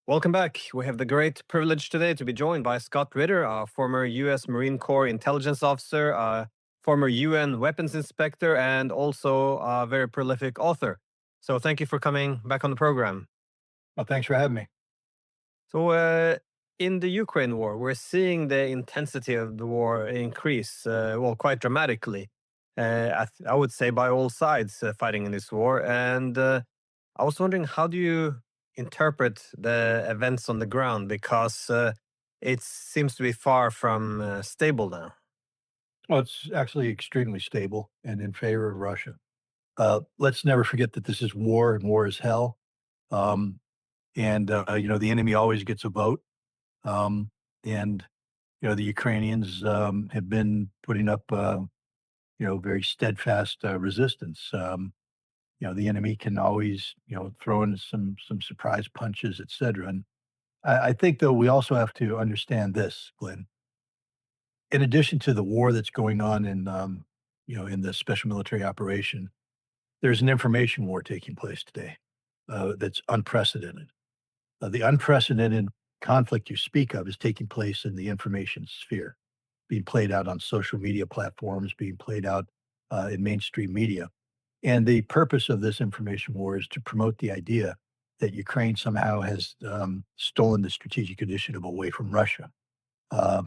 Welcome back. We have the great privilege today to be joined by Scott Ritter, a former U.S. Marine Corps intelligence officer, a former UN weapons inspector, and also a very prolific author. So, thank you for coming back on the program. Well, thanks for having me. So, in the Ukraine war, we're seeing the intensity of the war increase, quite dramatically. I would say by all sides fighting in this war. And I was wondering, how do you interpret the events on the ground? Because it seems to be far from stable now. Well, it's actually extremely stable and in favor of Russia. Let's never forget that this is war and war is hell. Um, the enemy always gets a vote. Um, and, the Ukrainians have been putting up, very steadfast resistance. The enemy can always, throw in some surprise punches, et cetera. And I think, though, we also have to understand this, Glenn. In addition to the war that's going on in the special military operation, there's an information war taking place today that's unprecedented. The unprecedented conflict you speak of is taking place in the information sphere, being played out on social media platforms, being played out in mainstream media. And the purpose of this information war is to promote the idea that Ukraine somehow has stolen the strategic initiative away from Russia.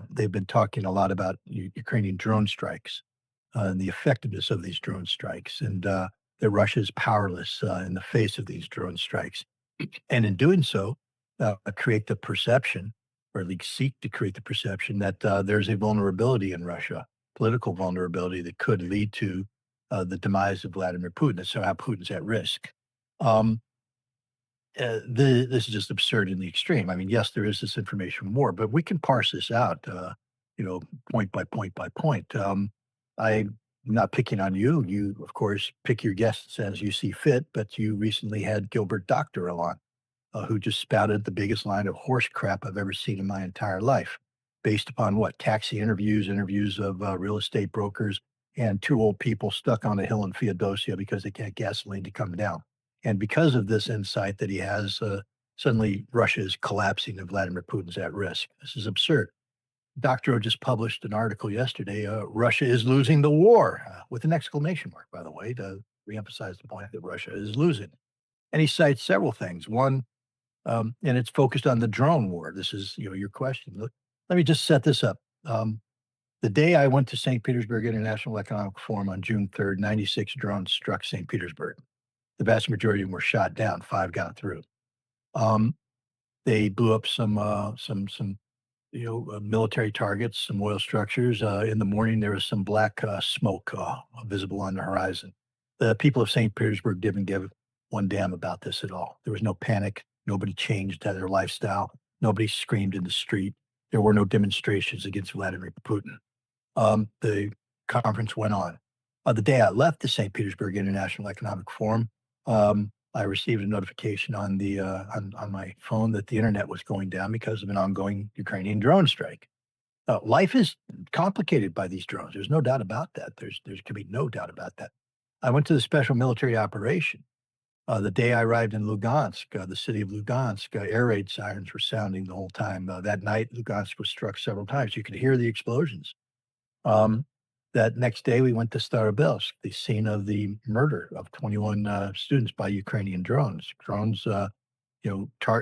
They've been talking a lot about Ukrainian drone strikes and the effectiveness of these drone strikes, and that Russia is powerless in the face of these drone strikes. And in doing so, create the perception, or at least seek to create the perception that there's a vulnerability in Russia, political vulnerability that could lead to the demise of Vladimir Putin. That's how Putin's at risk. Um, this is just absurd in the extreme. I mean, yes, there is this information war, but we can parse this out, point by point by point. I'm not picking on you. You, of course, pick your guests as you see fit, but you recently had Gilbert Doctor on, who just spouted the biggest line of horse crap I've ever seen in my entire life, based upon what? Taxi interviews, interviews of real estate brokers, and two old people stuck on a hill in Theodosia because they can't gasoline to come down. And because of this insight that he has, suddenly Russia is collapsing and Vladimir Putin's at risk. This is absurd. Doctorow just published an article yesterday. Russia is losing the war, with an exclamation mark, by the way, to reemphasize the point that Russia is losing. And he cites several things. One, and it's focused on the drone war. This is, your question. Look, let me just set this up. The day I went to St. Petersburg International Economic Forum on June 3rd, 96 drones struck St. Petersburg. The vast majority of them were shot down. 5 got through. Um, they blew up some military targets, some oil structures. In the morning, there was some black smoke visible on the horizon. The people of St. Petersburg didn't give one damn about this at all. There was no panic. Nobody changed their lifestyle. Nobody screamed in the street. There were no demonstrations against Vladimir Putin. The conference went on. The day I left the St. Petersburg International Economic Forum, I received a notification on my phone that the internet was going down because of an ongoing Ukrainian drone strike. Life is complicated by these drones. There's no doubt about that. There can be no doubt about that. I went to the special military operation. The day I arrived in Lugansk, the city of Lugansk, air raid sirens were sounding the whole time. That night, Lugansk was struck several times. You could hear the explosions. Um, that next day, we went to Starobelsk, the scene of the murder of 21 students by Ukrainian drones. Drones,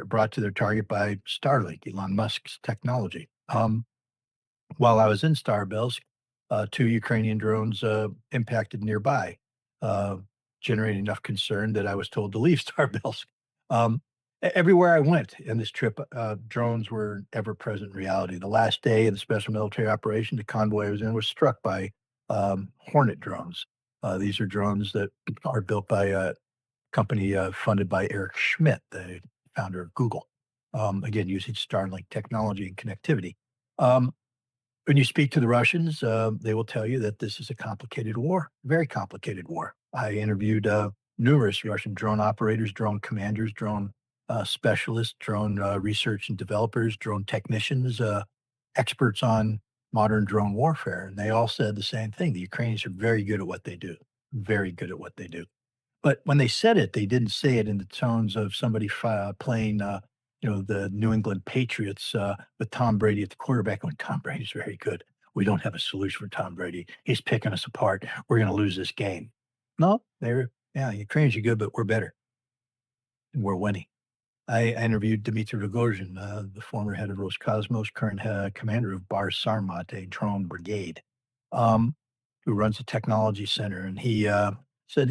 brought to their target by Starlink, Elon Musk's technology. While I was in Starobelsk, 2 Ukrainian drones impacted nearby, uh, generating enough concern that I was told to leave Starbelsk. Everywhere I went in this trip, drones were an ever-present reality. The last day of the special military operation, the convoy I was in was struck by Hornet drones. These are drones that are built by a company funded by Eric Schmidt, the founder of Google. Again, using Starlink technology and connectivity. Um, when you speak to the Russians, they will tell you that this is a complicated war, very complicated war. I interviewed numerous Russian drone operators, drone commanders, drone specialists, drone research and developers, drone technicians, experts on modern drone warfare. And they all said the same thing. The Ukrainians are very good at what they do, very good at what they do. But when they said it, they didn't say it in the tones of somebody playing the New England Patriots with Tom Brady at the quarterback. When Tom Brady's very good, we don't have a solution for Tom Brady. He's picking us apart. We're going to lose this game. No, they're yeah, Ukraine's are good, but we're better and we're winning. I interviewed Dmitry Rogozhin, the former head of Roscosmos, current commander of Bar Sarmat, a drone brigade, um, who runs a technology center. And he said,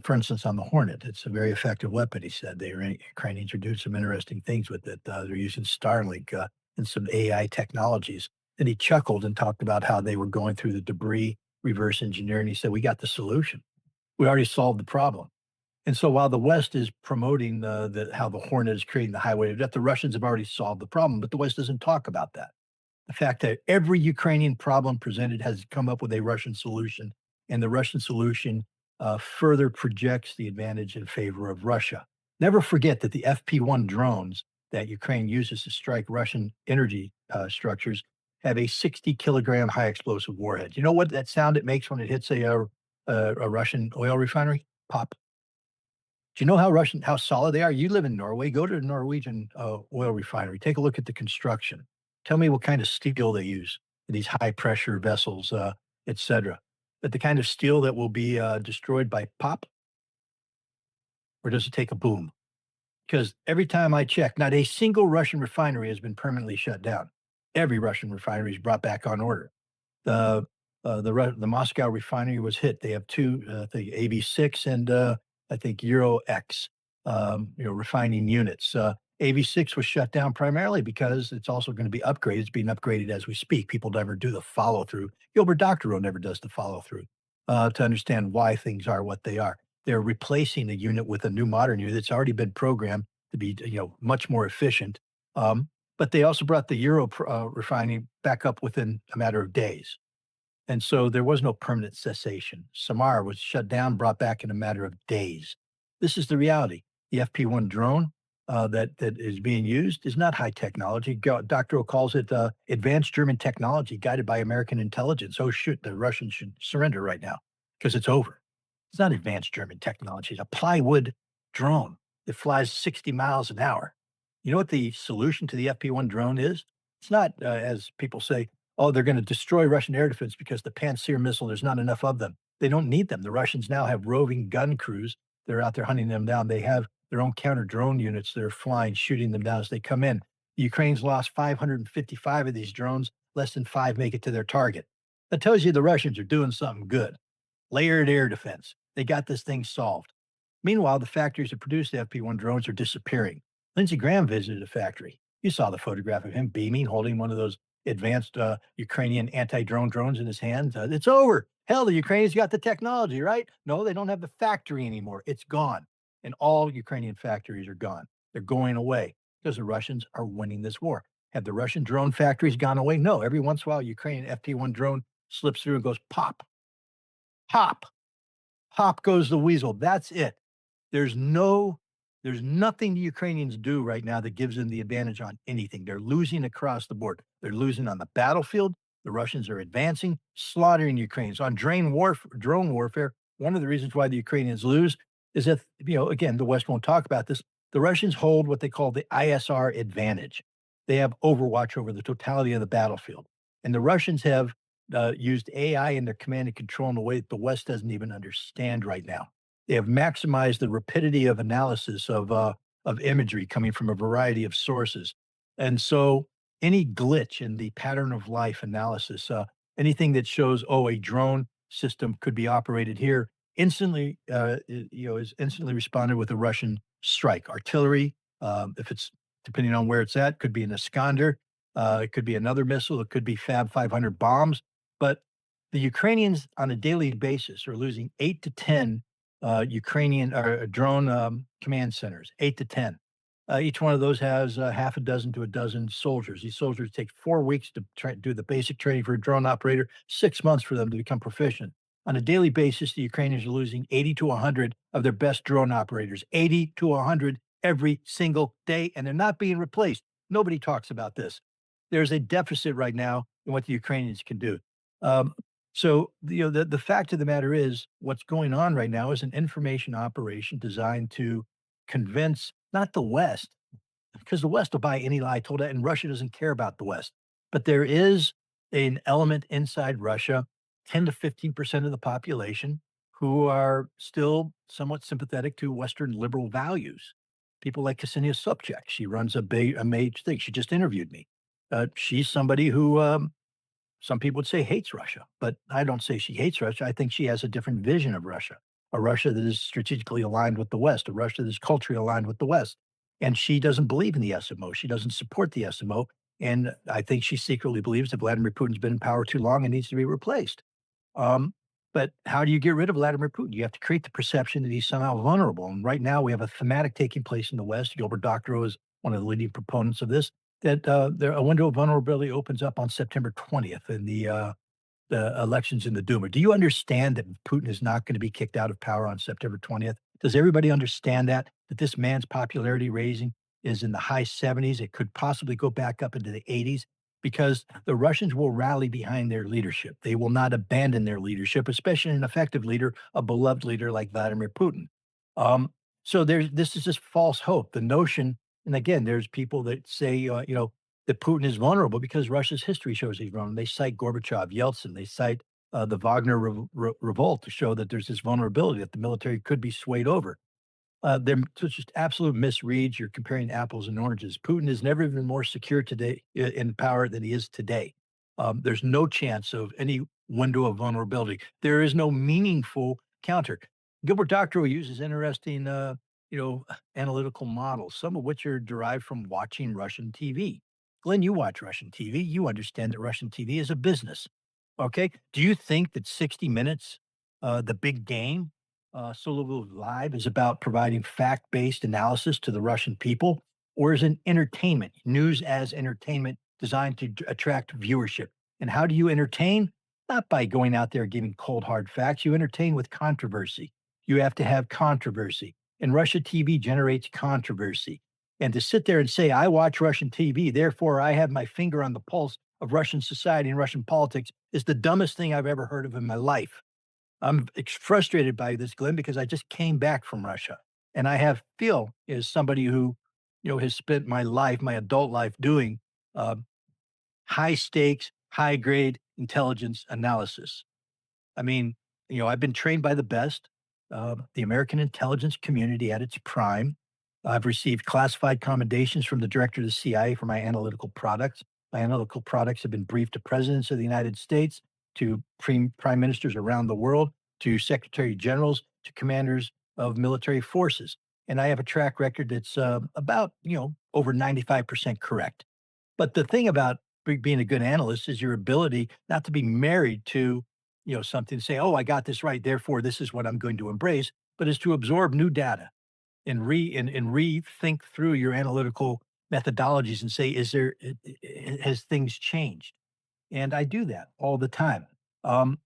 for instance, on the Hornet, it's a very effective weapon. He said Ukrainians are doing some interesting things with it. They're using Starlink and some AI technologies. And he chuckled and talked about how they were going through the debris reverse engineering. He said, we got the solution. We already solved the problem. And so while the West is promoting how the Hornet is creating the highway of death, the Russians have already solved the problem, but the West doesn't talk about that. The fact that every Ukrainian problem presented has come up with a Russian solution, and the Russian solution further projects the advantage in favor of Russia. Never forget that the FP1 drones that Ukraine uses to strike Russian energy structures have a 60-kilogram high explosive warhead. You know what that sound it makes when it hits a Russian oil refinery? Pop. Do you know how solid they are? You live in Norway. Go to a Norwegian oil refinery. Take a look at the construction. Tell me what kind of steel they use in these high pressure vessels, et cetera. But the kind of steel that will be destroyed by pop, or does it take a boom? Because every time I check, not a single Russian refinery has been permanently shut down. Every Russian refinery is brought back on order. The Moscow refinery was hit. They have two, the AB6 and I think Euro X, refining units. AB6 was shut down primarily because it's also going to be upgraded. It's being upgraded as we speak. People never do the follow through. Gilbert Doctorow never does the follow through to understand why things are what they are. They're replacing a unit with a new modern unit that's already been programmed to be, much more efficient. But they also brought the Euro refining back up within a matter of days. And so there was no permanent cessation. Samar was shut down, brought back in a matter of days. This is the reality. The FP1 drone that is being used is not high technology. Dr. O calls it advanced German technology guided by American intelligence. Oh, shoot, the Russians should surrender right now because it's over. It's not advanced German technology. It's a plywood drone that flies 60 miles an hour. You know what the solution to the FP1 drone is? It's not, as people say, oh, they're going to destroy Russian air defense because the Pantsir missile, there's not enough of them. They don't need them. The Russians now have roving gun crews. They're out there hunting them down. They have their own counter drone units that are flying, shooting them down as they come in. The Ukraine's lost 555 of these drones. Less than 5 make it to their target. That tells you the Russians are doing something good. Layered air defense. They got this thing solved. Meanwhile, the factories that produce the FP1 drones are disappearing. Lindsey Graham visited a factory. You saw the photograph of him beaming, holding one of those advanced Ukrainian anti-drone drones in his hands. It's over. Hell, the Ukrainians got the technology, right? No, they don't have the factory anymore. It's gone. And all Ukrainian factories are gone. They're going away because the Russians are winning this war. Have the Russian drone factories gone away? No. Every once in a while, Ukrainian FP1 drone slips through and goes pop, pop, pop goes the weasel. That's it. There's no there's nothing the Ukrainians do right now that gives them the advantage on anything. They're losing across the board. They're losing on the battlefield. The Russians are advancing, slaughtering Ukrainians. On drone warfare, one of the reasons why the Ukrainians lose is that, again, the West won't talk about this. The Russians hold what they call the ISR advantage. They have overwatch over the totality of the battlefield. And the Russians have used AI in their command and control in a way that the West doesn't even understand right now. They have maximized the rapidity of analysis of imagery coming from a variety of sources. And so any glitch in the pattern of life analysis, anything that shows, oh, a drone system could be operated here, instantly, is instantly responded with a Russian strike. Artillery, if it's depending on where it's at, could be an Iskander, it could be another missile, it could be Fab 500 bombs. But the Ukrainians on a daily basis are losing 8 to 10 Ukrainian drone command centers, 8 to 10. Each one of those has half a dozen to a dozen soldiers. These soldiers take 4 weeks to do the basic training for a drone operator, 6 months for them to become proficient. On a daily basis, the Ukrainians are losing 80 to 100 of their best drone operators, 80 to 100 every single day, and they're not being replaced. Nobody talks about this. There's a deficit right now in what the Ukrainians can do. Um, so the fact of the matter is, what's going on right now is an information operation designed to convince not the West, because the West will buy any lie told, and Russia doesn't care about the West. But there is an element inside Russia, 10 to 15% of the population, who are still somewhat sympathetic to Western liberal values. People like Ksenia Sobchak, she runs a major thing. She just interviewed me. She's somebody who some people would say hates Russia, but I don't say she hates Russia. I think she has a different vision of Russia, a Russia that is strategically aligned with the West, a Russia that is culturally aligned with the West. And she doesn't believe in the SMO. She doesn't support the SMO. And I think she secretly believes that Vladimir Putin's been in power too long and needs to be replaced. Um, but how do you get rid of Vladimir Putin? You have to create the perception that he's somehow vulnerable. And right now we have a thematic taking place in the West. Gilbert Doctorow is one of the leading proponents of this, that a window of vulnerability opens up on September 20th in the elections in the Duma. Do you understand that Putin is not going to be kicked out of power on September 20th? Does everybody understand that? That this man's popularity raising is in the high 70s? It could possibly go back up into the 80s because the Russians will rally behind their leadership. They will not abandon their leadership, especially an effective leader, a beloved leader like Vladimir Putin. Um, so this is just false hope. The notion, and again, there's people that say, that Putin is vulnerable because Russia's history shows he's vulnerable. They cite Gorbachev, Yeltsin, they cite the Wagner revolt to show that there's this vulnerability that the military could be swayed over. They're just absolute misreads. You're comparing apples and oranges. Putin has never been more secure today in power than he is today. There's no chance of any window of vulnerability. There is no meaningful counter. Gilbert Doctorow uses interesting, you know, analytical models, some of which are derived from watching Russian TV. Glenn, you watch Russian TV. You understand that Russian TV is a business. Okay. Do you think that 60 Minutes, the big game, Solo Live is about providing fact based analysis to the Russian people, or is it entertainment, news as entertainment designed to attract viewership? And how do you entertain? Not by going out there giving cold, hard facts. You entertain with controversy. You have to have controversy. And Russia TV generates controversy. And to sit there and say, I watch Russian TV, therefore I have my finger on the pulse of Russian society and Russian politics is the dumbest thing I've ever heard of in my life. I'm frustrated by this, Glenn, because I just came back from Russia, and I have feel as somebody who, has spent my life, my adult life, doing uh, high stakes, high grade intelligence analysis. I mean, I've been trained by the best, the American intelligence community at its prime. I've received classified commendations from the director of the CIA for my analytical products. My analytical products have been briefed to presidents of the United States, to prime ministers around the world, to secretary generals, to commanders of military forces. And I have a track record that's about, over 95% correct. But the thing about being a good analyst is your ability not to be married to, something, say, "Oh, I got this right, therefore this is what I'm going to embrace," but is to absorb new data and rethink through your analytical methodologies and say, "Is there has things changed?" And I do that all the time. Um,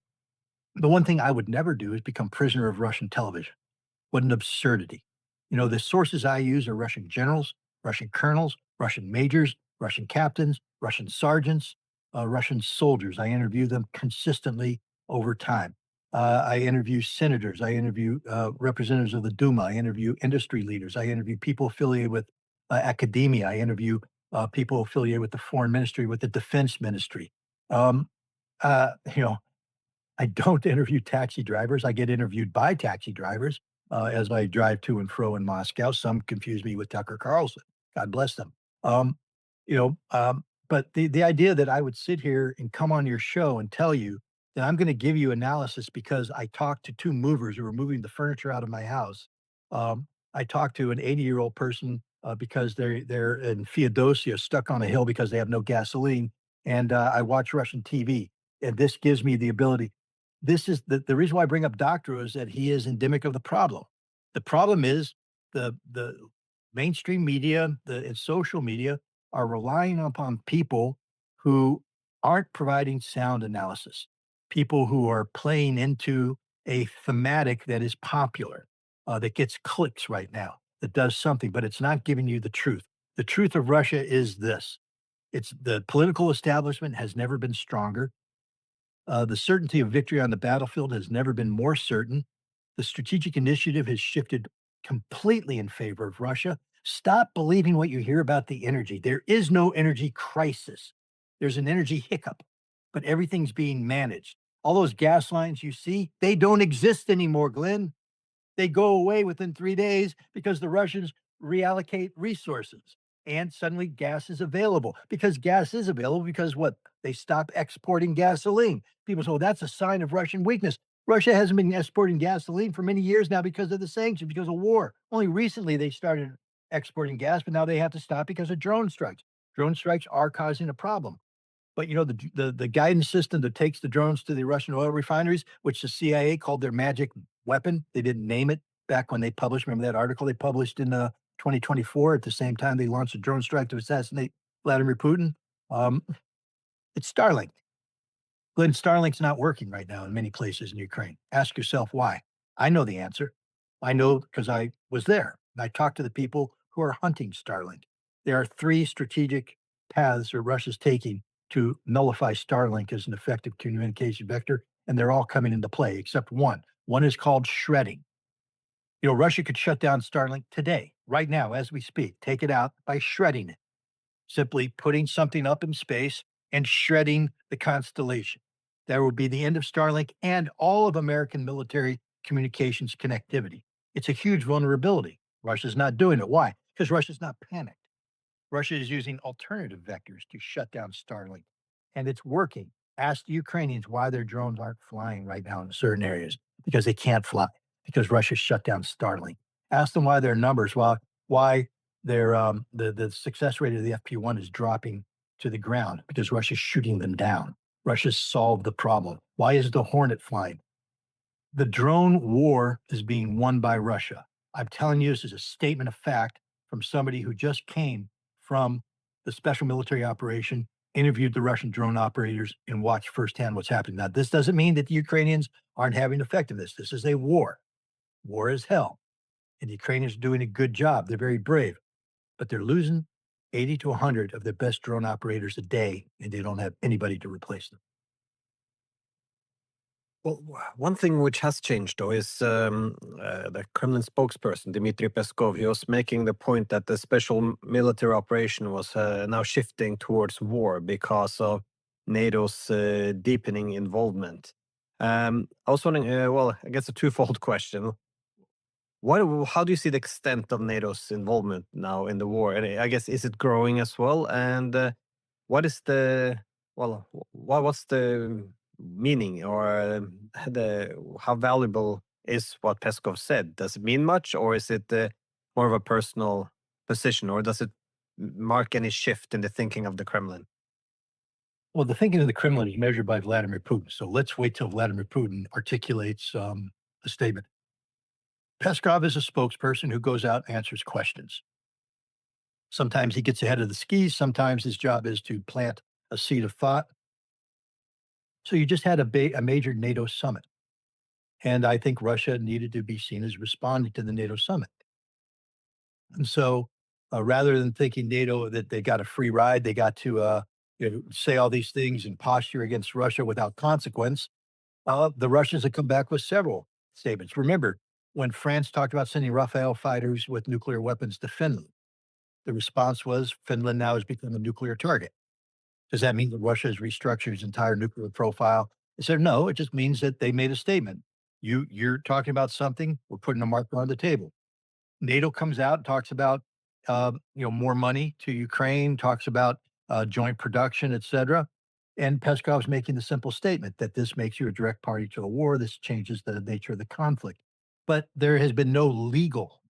the one thing I would never do is become prisoner of Russian television. What an absurdity. The sources I use are Russian generals, Russian colonels, Russian majors, Russian captains, Russian sergeants, Russian soldiers. I interview them consistently over time. I interview senators. I interview representatives of the Duma. I interview industry leaders. I interview people affiliated with academia. I interview people affiliated with the foreign ministry, with the defense ministry. Um, uh, you know, I don't interview taxi drivers. I get interviewed by taxi drivers as I drive to and fro in Moscow. Some confuse me with Tucker Carlson. God bless them. Um, but the idea that I would sit here and come on your show and tell you that I'm going to give you analysis because I talked to two movers who were moving the furniture out of my house. I talked to an 80-year-old person because they're in Feodosia, stuck on a hill because they have no gasoline, and I watch Russian TV, and this gives me the ability. This is the reason why I bring up Doctor is that he is endemic of the problem. The problem is the mainstream media, and social media are relying upon people who aren't providing sound analysis, people who are playing into a thematic that is popular, that gets clicks right now, that does something, but it's not giving you the truth. The truth of Russia is this. It's the political establishment has never been stronger. The certainty of victory on the battlefield has never been more certain. The strategic initiative has shifted completely in favor of Russia. Stop believing what you hear about the energy. There is no energy crisis. There's an energy hiccup, but everything's being managed. All those gas lines you see, they don't exist anymore, Glenn. They go away within 3 days because the Russians reallocate resources and suddenly gas is available. Because gas is available because what? They stop exporting gasoline. People say, oh, that's a sign of Russian weakness. Russia hasn't been exporting gasoline for many years now because of the sanctions, because of war. Only recently they started exporting gas, but now they have to stop because of drone strikes. Drone strikes are causing a problem. But you know, the guidance system that takes the drones to the Russian oil refineries, which the CIA called their magic weapon. They didn't name it back when they published. Remember that article they published in 2024 at the same time they launched a drone strike to assassinate Vladimir Putin? Um, it's Starlink. Glenn, Starlink's not working right now in many places in Ukraine. Ask yourself why. I know the answer. I know because I was there and I talked to the people who are hunting Starlink. There are three strategic paths that Russia's taking to nullify Starlink as an effective communication vector, and they're all coming into play except one. One is called shredding. You know, Russia could shut down Starlink today, right now, as we speak, take it out by shredding it, simply putting something up in space and shredding the constellation. That would be the end of Starlink and all of American military communications connectivity. It's a huge vulnerability. Russia's not doing it. Why? Because Russia's not panicked. Russia is using alternative vectors to shut down Starlink, and it's working. Ask the Ukrainians why their drones aren't flying right now in certain areas because they can't fly because Russia shut down Starlink. Ask them why their numbers, why their the success rate of the FP1 is dropping to the ground because Russia's shooting them down. Russia's solved the problem. Why is the Hornet flying? The drone war is being won by Russia. I'm telling you, this is a statement of fact from somebody who just came from the special military operation, interviewed the Russian drone operators, and watched firsthand what's happening. Now, this doesn't mean that the Ukrainians aren't having effectiveness. This is a war. War is hell. And the Ukrainians are doing a good job. They're very brave, but they're losing 80 to 100 of their best drone operators a day, and they don't have anybody to replace them. Well, one thing which has changed, though, is the Kremlin spokesperson, Dmitry Peskov. He was making the point that the special military operation was now shifting towards war because of NATO's deepening involvement. I was wondering, well, I guess a twofold question. How do you see the extent of NATO's involvement now in the war? And I guess, is it growing as well? And what is the well what's the meaning or the how valuable is what Peskov said? Does it mean much, or is it more of a personal position, or does it mark any shift in the thinking of the Kremlin? Well, the thinking of the Kremlin is measured by Vladimir Putin. So let's wait till Vladimir Putin articulates a statement. Peskov is a spokesperson who goes out and answers questions. Sometimes he gets ahead of the skis. Sometimes his job is to plant a seed of thought. So you just had a major NATO summit. And I think Russia needed to be seen as responding to the NATO summit. And so rather than thinking NATO that they got a free ride, they got to say all these things and posture against Russia without consequence, the Russians have come back with several statements. Remember, when France talked about sending Rafale fighters with nuclear weapons to Finland, the response was Finland now has become a nuclear target. Does that mean that Russia has restructured its entire nuclear profile? They said, no, it just means that they made a statement. You're talking about something, we're putting a marker on the table. NATO comes out and talks about more money to Ukraine, talks about joint production, et cetera. And Peskov's making the simple statement that this makes you a direct party to the war. This changes the nature of the conflict. But there has been no legal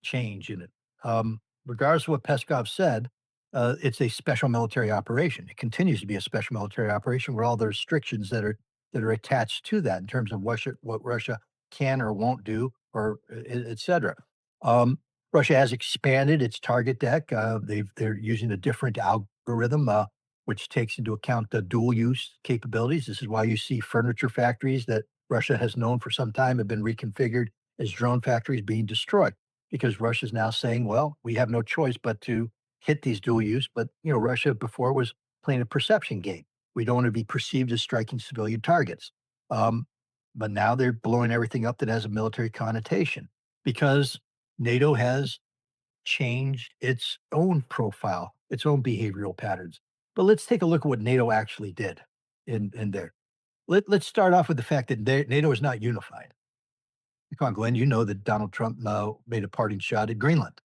change in it. Regardless of what Peskov said, it's a special military operation. It continues to be a special military operation where all the restrictions that are attached to that in terms of what Russia can or won't do, or et cetera. Um, Russia has expanded its target deck. They're using a different algorithm, which takes into account the dual use capabilities. This is why you see furniture factories that Russia has known for some time have been reconfigured as drone factories being destroyed because Russia's now saying, well, we have no choice but to hit these dual use. But, Russia before was playing a perception game. We don't want to be perceived as striking civilian targets. Um, but now they're blowing everything up that has a military connotation because NATO has changed its own profile, its own behavioral patterns. But let's take a look at what NATO actually did in there. Let's start off with the fact that NATO is not unified. Come on, Glenn, you know that Donald Trump made a parting shot at Greenland.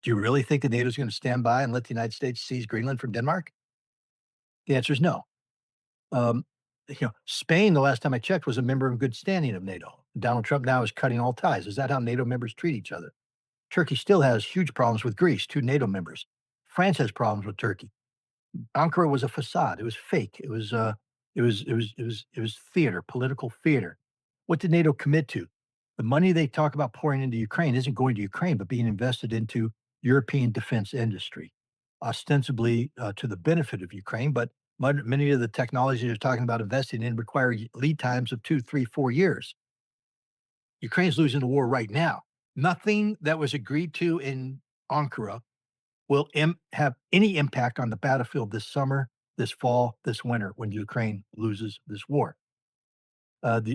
Do you really think that NATO is going to stand by and let the United States seize Greenland from Denmark? The answer is no. Um, Spain, the last time I checked, was a member in good standing of NATO. Donald Trump now is cutting all ties. Is that how NATO members treat each other? Turkey still has huge problems with Greece, two NATO members. France has problems with Turkey. Ankara was a facade. It was fake. It was theater, political theater. What did NATO commit to? The money they talk about pouring into Ukraine isn't going to Ukraine, but being invested into European defense industry, ostensibly to the benefit of Ukraine. But many of the technologies they're talking about investing in require lead times of 2, 3, 4 years. Ukraine's losing the war right now. Nothing that was agreed to in Ankara will have any impact on the battlefield this summer, this fall, this winter when Ukraine loses this war.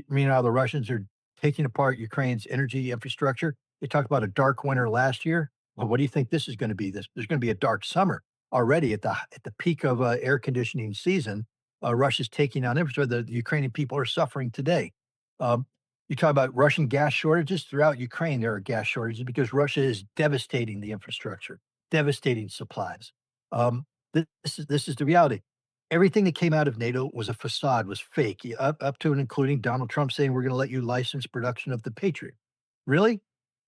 Meanwhile, the Russians are taking apart Ukraine's energy infrastructure. They talked about a dark winter last year. Well, what do you think this is going to be? There's going to be a dark summer already at the peak of air conditioning season. Russia's taking on infrastructure. The Ukrainian people are suffering today. Um, you talk about Russian gas shortages throughout Ukraine. There are gas shortages because Russia is devastating the infrastructure, devastating supplies. Um, this is the reality. Everything that came out of NATO was a facade, was fake, up to and including Donald Trump saying, "We're gonna let you license production of the Patriot." Really?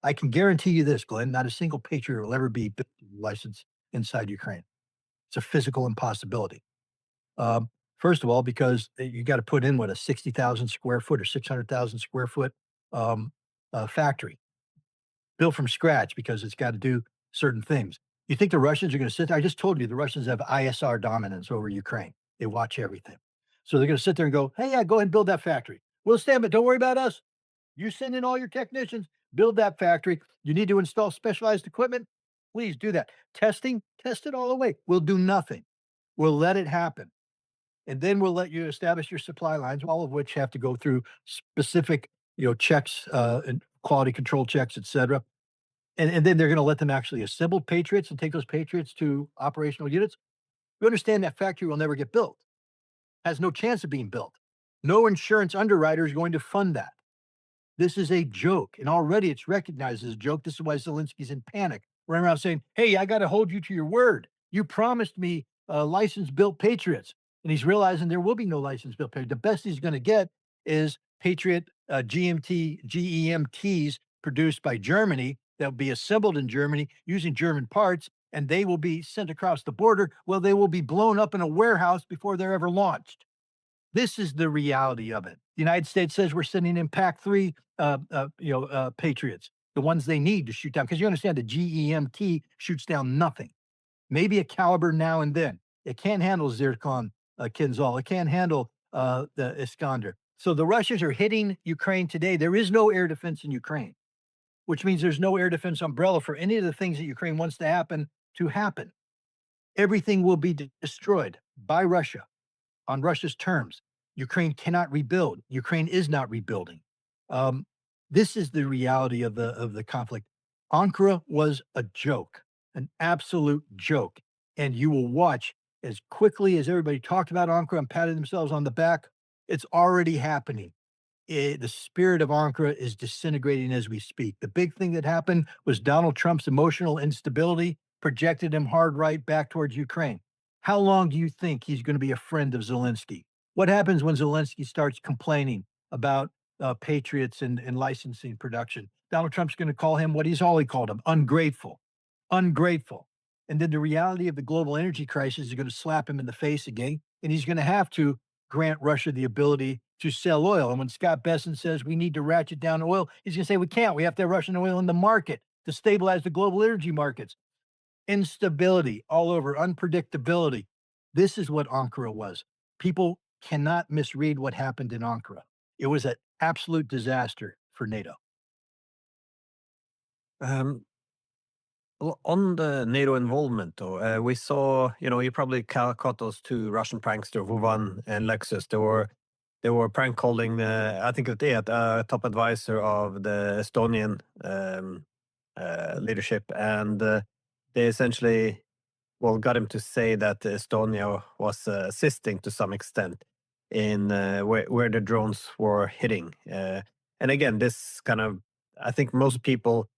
I can guarantee you this, Glenn, not a single Patriot will ever be licensed inside Ukraine. It's a physical impossibility. First of all, because you gotta put in, what, a 60,000 square foot or 600,000 square foot, um, factory built from scratch because it's gotta do certain things. You think the Russians are gonna sit there? I just told you the Russians have ISR dominance over Ukraine. They watch everything. So they're gonna sit there and go, "Hey, yeah, go ahead and build that factory. We'll stand, but don't worry about us. You send in all your technicians, build that factory. You need to install specialized equipment? Please do that. Testing? Test it all away. We'll do nothing. We'll let it happen. And then we'll let you establish your supply lines, all of which have to go through specific, checks, and quality control checks, et cetera. And then they're gonna let them actually assemble Patriots and take those Patriots to operational units. You understand that factory will never get built, has no chance of being built. No insurance underwriter is going to fund that. This is a joke, and already it's recognized as a joke. This is why Zelensky's in panic, running around saying, "Hey, I gotta hold you to your word. You promised me, license-built Patriots." And he's realizing there will be no license-built Patriot. The best he's gonna get is Patriot, GEMTs produced by Germany that will be assembled in Germany using German parts, and they will be sent across the border. Well, they will be blown up in a warehouse before they're ever launched. This is the reality of it. The United States says we're sending in PAC-3, Patriots, the ones they need to shoot down. Because you understand the GEMT shoots down nothing. Maybe a caliber now and then. It can't handle Zircon, Kinzhal. It can't handle the Iskander. So the Russians are hitting Ukraine today. There is no air defense in Ukraine, which means there's no air defense umbrella for any of the things that Ukraine wants to happen to happen. Everything will be destroyed by Russia on Russia's terms. Ukraine cannot rebuild. Ukraine is not rebuilding. Um, this is the reality of the conflict. Ankara was a joke, an absolute joke. And you will watch as quickly as everybody talked about Ankara and patted themselves on the back, it's already happening. The spirit of Ankara is disintegrating as we speak. The big thing that happened was Donald Trump's emotional instability projected him hard right back towards Ukraine. How long do you think he's going to be a friend of Zelensky? What happens when Zelensky starts complaining about patriots and licensing production? Donald Trump's going to call him what he's always called him, ungrateful, ungrateful. And then the reality of the global energy crisis is going to slap him in the face again, and he's going to have to grant Russia the ability to sell oil. And when Scott Besson says we need to ratchet down oil, he's going to say we can't. We have to have Russian oil in the market to stabilize the global energy markets. Instability all over, unpredictability. This is what Ankara was. People cannot misread what happened in Ankara. It was an absolute disaster for NATO. Um, on the NATO involvement, though, we saw, you probably caught those two Russian prankster, Vovan and Lexus. They were prank calling, I think they had a top advisor of the Estonian leadership, and they essentially got him to say that Estonia was assisting to some extent in where the drones were hitting. And again, this kind of, I think most people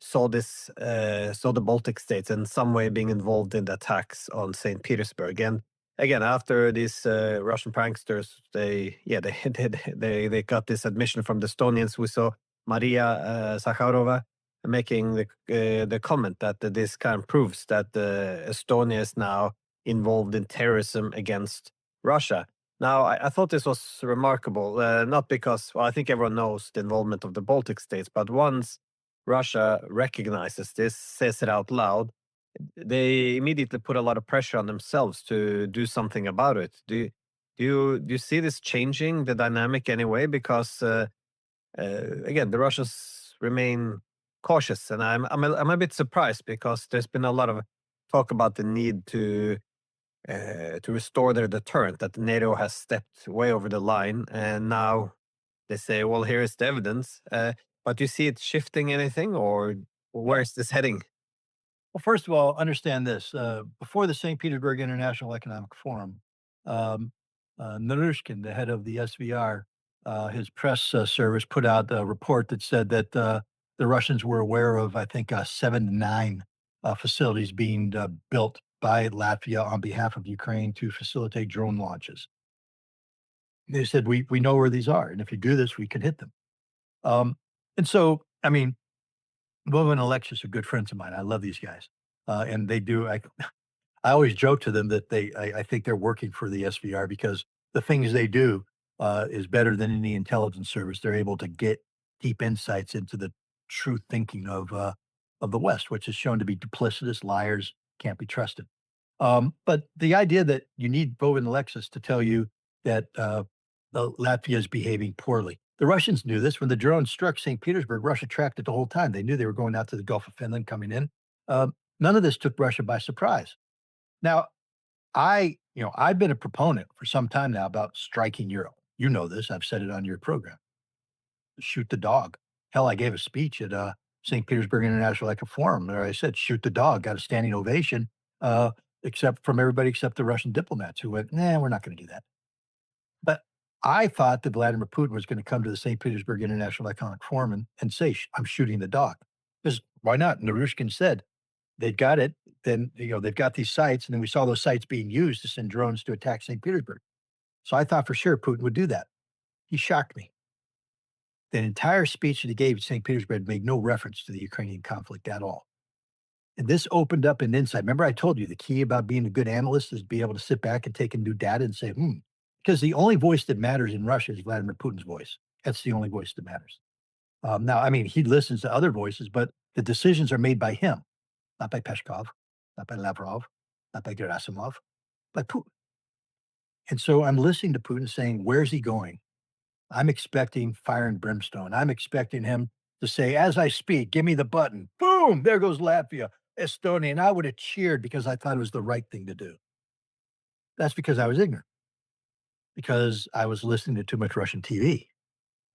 saw the Baltic states in some way being involved in the attacks on St. Petersburg. And again, after these Russian pranksters, they got this admission from the Estonians. We saw Maria Zakharova making the comment that this kind of proves that Estonia is now involved in terrorism against Russia. Now, I thought this was remarkable, not because, well, I think everyone knows the involvement of the Baltic states, but once Russia recognizes this, says it out loud, they immediately put a lot of pressure on themselves to do something about it. Do you see this changing the dynamic anyway? Because again, the Russians remain cautious, and I'm a bit surprised because there's been a lot of talk about the need to restore their deterrent, that NATO has stepped way over the line, and now they say, well, here is the evidence. But do you see it shifting anything, or where is this heading? Well, first of all, understand this. Before the St. Petersburg International Economic Forum, um, Narushkin, the head of the SVR, his press service put out a report that said that the Russians were aware of, I think, 7 to 9 facilities being built by Latvia on behalf of Ukraine to facilitate drone launches. They said, we know where these are. And if you do this, we can hit them. Um, and so, I mean, Vova and Alexis are good friends of mine. I love these guys. And they do. I always joke to them that I think they're working for the SVR because the things they do is better than any intelligence service. They're able to get deep insights into the true thinking of the West, which is shown to be duplicitous, liars, can't be trusted. But the idea that you need Vova and Alexis to tell you that Latvia is behaving poorly. The Russians knew this when the drone struck St. Petersburg. Russia tracked it the whole time. They knew they were going out to the Gulf of Finland, coming in. None of this took Russia by surprise. Now, I've been a proponent for some time now about striking Europe. You know this. I've said it on your program. Shoot the dog. Hell, I gave a speech at St. Petersburg International Economic Forum where I said, "Shoot the dog." Got a standing ovation, except from everybody except the Russian diplomats who went, "Nah, we're not going to do that." But I thought that Vladimir Putin was going to come to the St. Petersburg International Economic Forum and say, "I'm shooting the dog." Because why not? Narushkin said they got it. Then they've got these sites, and then we saw those sites being used to send drones to attack St. Petersburg. So I thought for sure Putin would do that. He shocked me. The entire speech that he gave at St. Petersburg made no reference to the Ukrainian conflict at all. And this opened up an insight. Remember, I told you the key about being a good analyst is be able to sit back and take in new data and say, because the only voice that matters in Russia is Vladimir Putin's voice. That's the only voice that matters. Now, I mean, he listens to other voices, but the decisions are made by him, not by Peskov, not by Lavrov, not by Gerasimov, by Putin. And so I'm listening to Putin saying, where's he going? I'm expecting fire and brimstone. I'm expecting him to say, as I speak, give me the button. Boom, there goes Latvia, Estonia. And I would have cheered because I thought it was the right thing to do. That's because I was ignorant, because I was listening to too much Russian TV.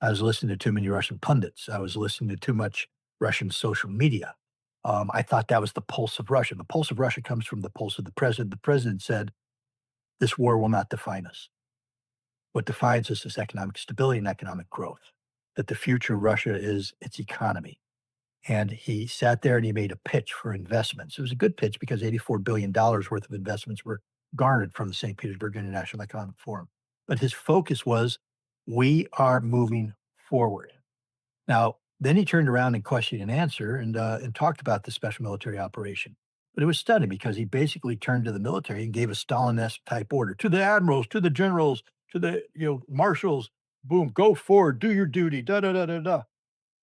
I was listening to too many Russian pundits. I was listening to too much Russian social media. I thought that was the pulse of Russia. The pulse of Russia comes from the pulse of the president. The president said, this war will not define us. What defines us is economic stability and economic growth, that the future of Russia is its economy. And he sat there and he made a pitch for investments. It was a good pitch because $84 billion worth of investments were garnered from the St. Petersburg International Economic Forum. But his focus was, we are moving forward. Now, then he turned around and questioned and answer and talked about the special military operation. But it was stunning because he basically turned to the military and gave a Stalin-esque type order to the admirals, to the generals, to the marshals. Boom, go forward, do your duty. Da da da da da.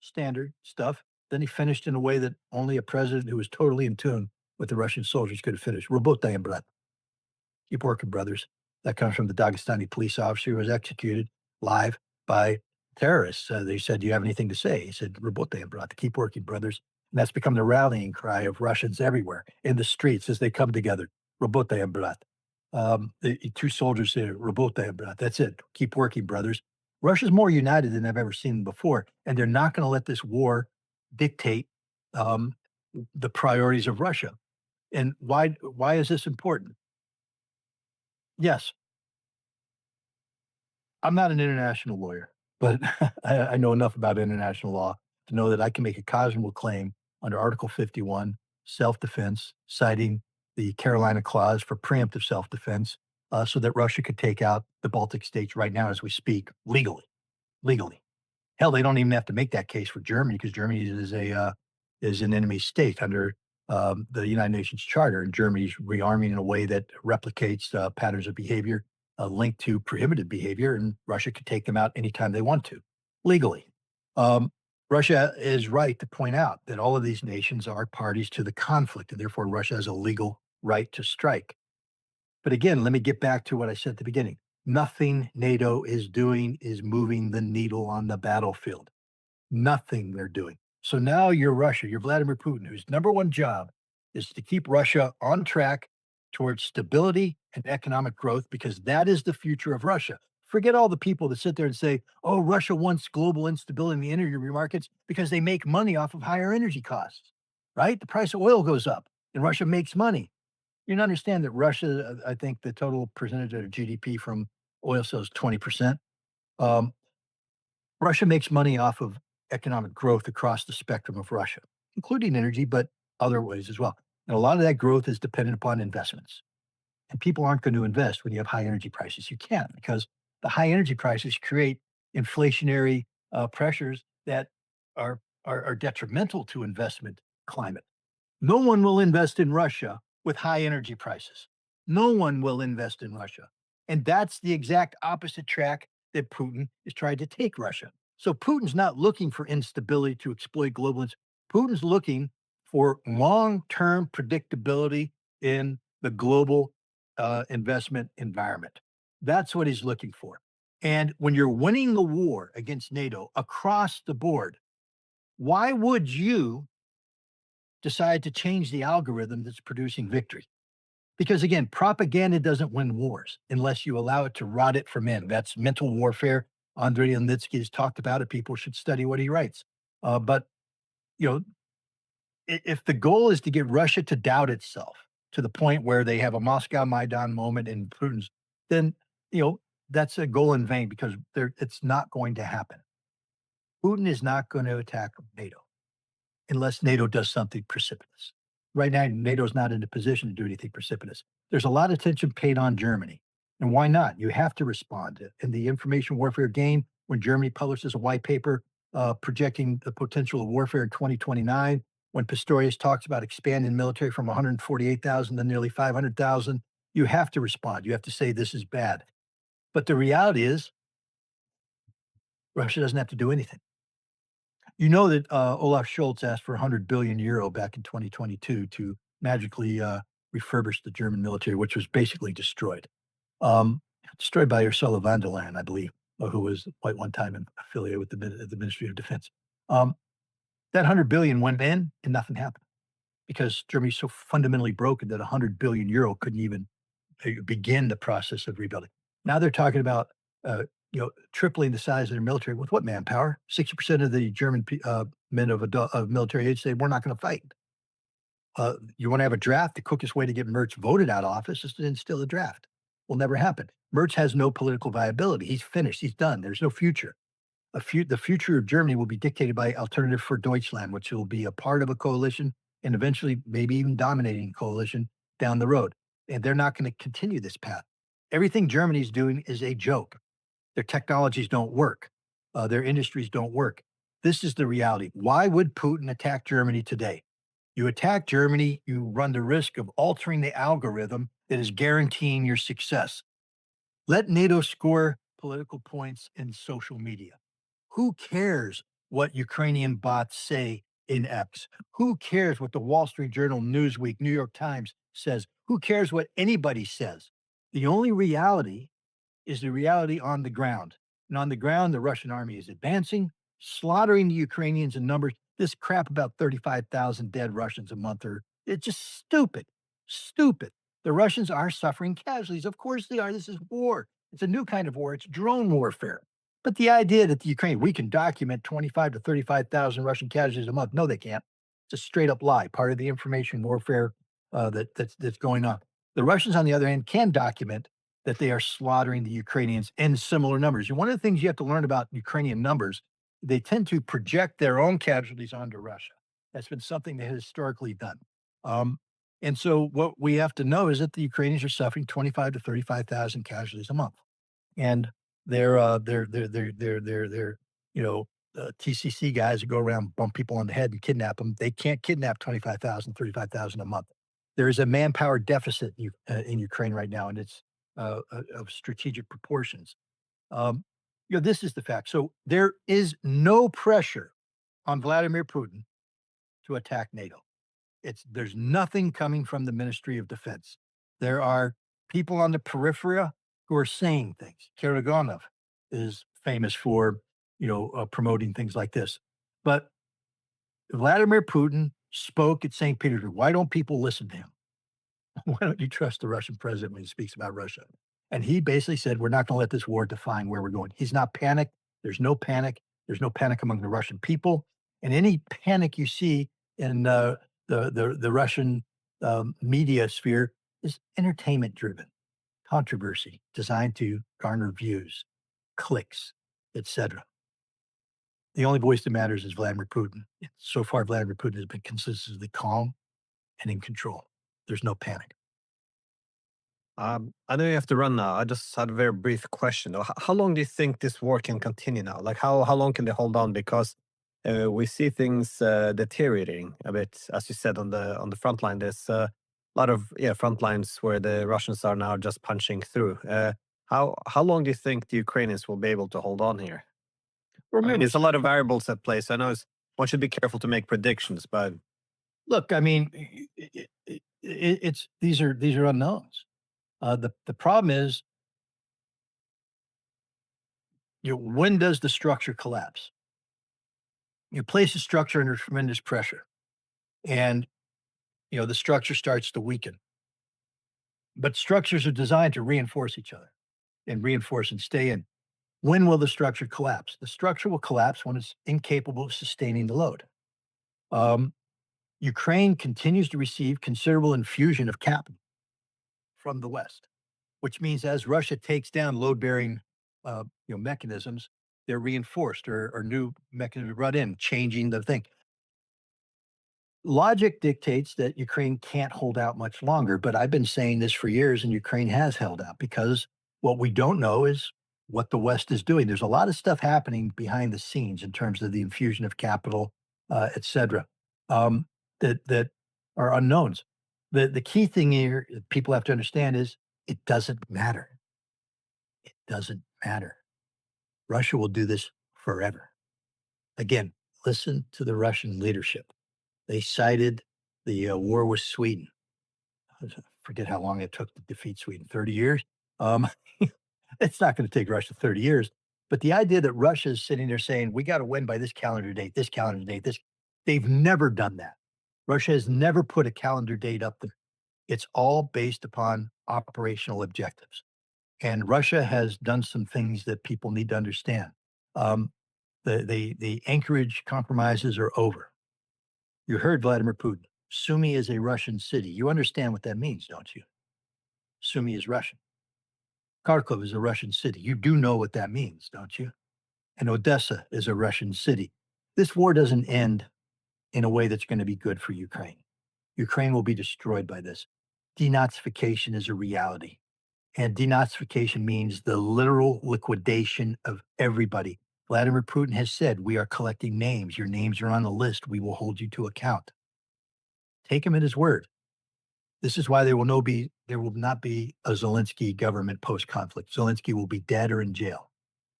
Standard stuff. Then he finished in a way that only a president who was totally in tune with the Russian soldiers could have finished. Работаем, брат. Keep working, brothers. That comes from the Dagestani police officer who was executed live by terrorists. They said, do you have anything to say? He said, Работаем, брат. Keep working, brothers. And that's become the rallying cry of Russians everywhere in the streets as they come together. Работаем, брат. The two soldiers say, Работаем, брат. That's it. Keep working, brothers. Russia's more united than I've ever seen before, and they're not going to let this war dictate um, the priorities of Russia. And why is this important? Yes, I'm not an international lawyer, but I know enough about international law to know that I can make a cosmos claim under Article 51, self-defense, citing the Carolina Clause for preemptive self-defense, so that Russia could take out the Baltic states right now as we speak, legally. Hell, they don't even have to make that case for Germany because Germany is an enemy state under the United Nations Charter, and Germany's rearming in a way that replicates patterns of behavior linked to prohibited behavior, and Russia could take them out anytime they want to, legally. Um, Russia is right to point out that all of these nations are parties to the conflict, and therefore Russia has a legal right to strike. But again, let me get back to what I said at the beginning. Nothing NATO is doing is moving the needle on the battlefield. Nothing they're doing. So now you're Russia, you're Vladimir Putin, whose number one job is to keep Russia on track towards stability and economic growth because that is the future of Russia. Forget all the people that sit there and say, oh, Russia wants global instability in the energy markets because they make money off of higher energy costs, right? The price of oil goes up and Russia makes money. You don't understand that Russia, I think the total percentage of GDP from oil sales is 20%. Um, Russia makes money off of economic growth across the spectrum of Russia, including energy, but other ways as well. And a lot of that growth is dependent upon investments. And people aren't going to invest when you have high energy prices. You can't because the high energy prices create inflationary pressures that are detrimental to investment climate. No one will invest in Russia with high energy prices. No one will invest in Russia. And that's the exact opposite track that Putin is trying to take Russia. So Putin's not looking for instability to exploit global. Putin's looking for long-term predictability in the global investment environment. That's what he's looking for. And when you're winning the war against NATO across the board, why would you decide to change the algorithm that's producing victory? Because again, propaganda doesn't win wars unless you allow it to rot it from in. That's mental warfare. Andrei Levitsky has talked about it. People should study what he writes. But you know, if the goal is to get Russia to doubt itself to the point where they have a Moscow Maidan moment in Putin's, then that's a goal in vain because it's not going to happen. Putin is not going to attack NATO unless NATO does something precipitous. Right now, NATO is not in a position to do anything precipitous. There's a lot of attention paid on Germany. And why not? You have to respond. In the information warfare game, when Germany publishes a white paper projecting the potential of warfare in 2029, when Pistorius talks about expanding military from 148,000 to nearly 500,000, you have to respond. You have to say this is bad. But the reality is, Russia doesn't have to do anything. You know that Olaf Scholz asked for 100 billion euro back in 2022 to magically refurbish the German military, which was basically destroyed. Um, Destroyed by Ursula von der Leyen, I believe, who was at one time affiliated with the Ministry of Defense. Um, that 100 billion went in and nothing happened because Germany's so fundamentally broken that 100 billion euro couldn't even begin the process of rebuilding. Now they're talking about tripling the size of their military with what manpower? 60% of the German men of military age say we're not going to fight. You want to have a draft? The quickest way to get Merz voted out of office is to instill a draft. Will never happen. Merz has no political viability. He's finished. He's done. There's no future. The future of Germany will be dictated by Alternative for Deutschland, which will be a part of a coalition and eventually maybe even dominating a coalition down the road. And they're not going to continue this path. Everything Germany's doing is a joke. Their technologies don't work. Their industries don't work. This is the reality. Why would Putin attack Germany today? You attack Germany, you run the risk of altering the algorithm that is guaranteeing your success. Let NATO score political points in social media. Who cares what Ukrainian bots say in X? Who cares what the Wall Street Journal, Newsweek, New York Times says? Who cares what anybody says? The only reality is the reality on the ground. And on the ground, the Russian army is advancing, slaughtering the Ukrainians in numbers. This crap about 35,000 dead Russians a month it's just stupid, stupid. The Russians are suffering casualties. Of course they are. This is war. It's a new kind of war. It's drone warfare. But the idea that the Ukraine, we can document 25 to 35,000 Russian casualties a month. No, they can't. It's a straight up lie, part of the information warfare that's going on. The Russians, on the other hand, can document that they are slaughtering the Ukrainians in similar numbers. And one of the things you have to learn about Ukrainian numbers, they tend to project their own casualties onto Russia. That's been something they have historically done. Um, and so what we have to know is that the Ukrainians are suffering 25 to 35,000 casualties a month. And they're TCC guys who go around, bump people on the head and kidnap them. They can't kidnap 25,000, 35,000 a month. There is a manpower deficit in Ukraine right now, and it's of strategic proportions. Um, this is the fact. So there is no pressure on Vladimir Putin to attack NATO. There's nothing coming from the Ministry of Defense. There are people on the periphery who are saying things. Karaganov is famous for, promoting things like this. But Vladimir Putin spoke at St. Petersburg. Why don't people listen to him? Why don't you trust the Russian president when he speaks about Russia? And he basically said, we're not going to let this war define where we're going. He's not panicked. There's no panic. There's no panic among the Russian people. And any panic you see in the Russian media sphere is entertainment driven, controversy designed to garner views, clicks, etc. The only voice that matters is Vladimir Putin. So far, Vladimir Putin has been consistently calm and in control. There's no panic. I know you have to run now. I just had a very brief question. How long do you think this war can continue now? Like, how long can they hold on? Because we see things deteriorating a bit, as you said on the front line. There's a lot of front lines where the Russians are now just punching through. How long do you think the Ukrainians will be able to hold on here? I mean, Remember, there's a lot of variables at play. So I know one should be careful to make predictions, but look, I mean, it's these are unknowns. The problem is, when does the structure collapse? You place a structure under tremendous pressure, and the structure starts to weaken. But structures are designed to reinforce each other and reinforce and stay in. When will the structure collapse? The structure will collapse when it's incapable of sustaining the load. Um, Ukraine continues to receive considerable infusion of capital from the West, which means as Russia takes down load-bearing, mechanisms, they're reinforced or new mechanisms run in, changing the thing. Logic dictates that Ukraine can't hold out much longer, but I've been saying this for years, and Ukraine has held out because what we don't know is what the West is doing. There's a lot of stuff happening behind the scenes in terms of the infusion of capital, et cetera, that are unknowns. The key thing here that people have to understand is it doesn't matter. It doesn't matter. Russia will do this forever. Again, listen to the Russian leadership. They cited the war with Sweden. I forget how long it took to defeat Sweden, 30 years? Um, it's not going to take Russia 30 years. But the idea that Russia is sitting there saying, we got to win by this calendar date, they've never done that. Russia has never put a calendar date up there. It's all based upon operational objectives. And Russia has done some things that people need to understand. Um, the Anchorage compromises are over. You heard Vladimir Putin. Sumy is a Russian city. You understand what that means, don't you? Sumy is Russian. Kharkov is a Russian city. You do know what that means, don't you? And Odessa is a Russian city. This war doesn't end in a way that's going to be good for Ukraine. Ukraine will be destroyed by this. Denazification is a reality. And denazification means the literal liquidation of everybody. Vladimir Putin has said, we are collecting names. Your names are on the list. We will hold you to account. Take him at his word. This is why there will not be a Zelensky government post-conflict. Zelensky will be dead or in jail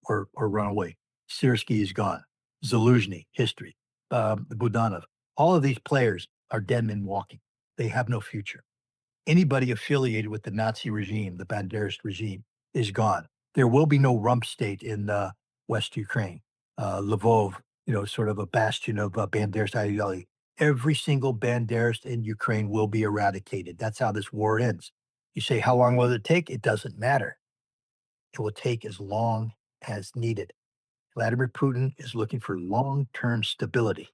or run away. Syrskyi is gone. Zaluzhny, history. Budanov. All of these players are dead men walking. They have no future. Anybody affiliated with the Nazi regime, the Banderist regime, is gone. There will be no rump state in West Ukraine. Lvov, sort of a bastion of Banderist ideology. Every single Banderist in Ukraine will be eradicated. That's how this war ends. You say, how long will it take? It doesn't matter. It will take as long as needed. Vladimir Putin is looking for long-term stability.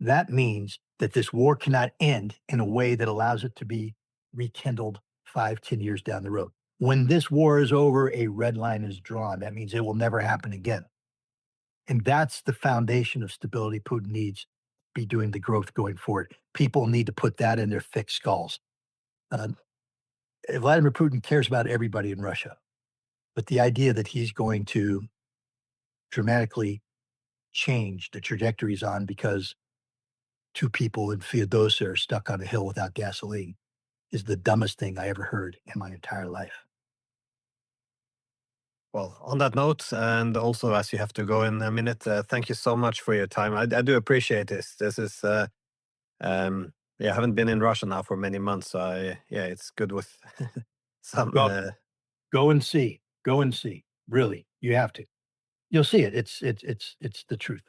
That means that this war cannot end in a way that allows it to be rekindled 5, 10 years down the road. When this war is over, a red line is drawn. That means it will never happen again. And that's the foundation of stability Putin needs to be doing the growth going forward. People need to put that in their thick skulls. Uh, Vladimir Putin cares about everybody in Russia, but the idea that he's going to dramatically change the trajectory he's on because two people in Feodosia are stuck on a hill without gasoline is the dumbest thing I ever heard in my entire life. Well, on that note, and also as you have to go in a minute, thank you so much for your time. I do appreciate this. This is, yeah, I haven't been in Russia now for many months, so yeah, it's good with some. Go, go and see. Go and see. Really, you have to. You'll see it. It's the truth.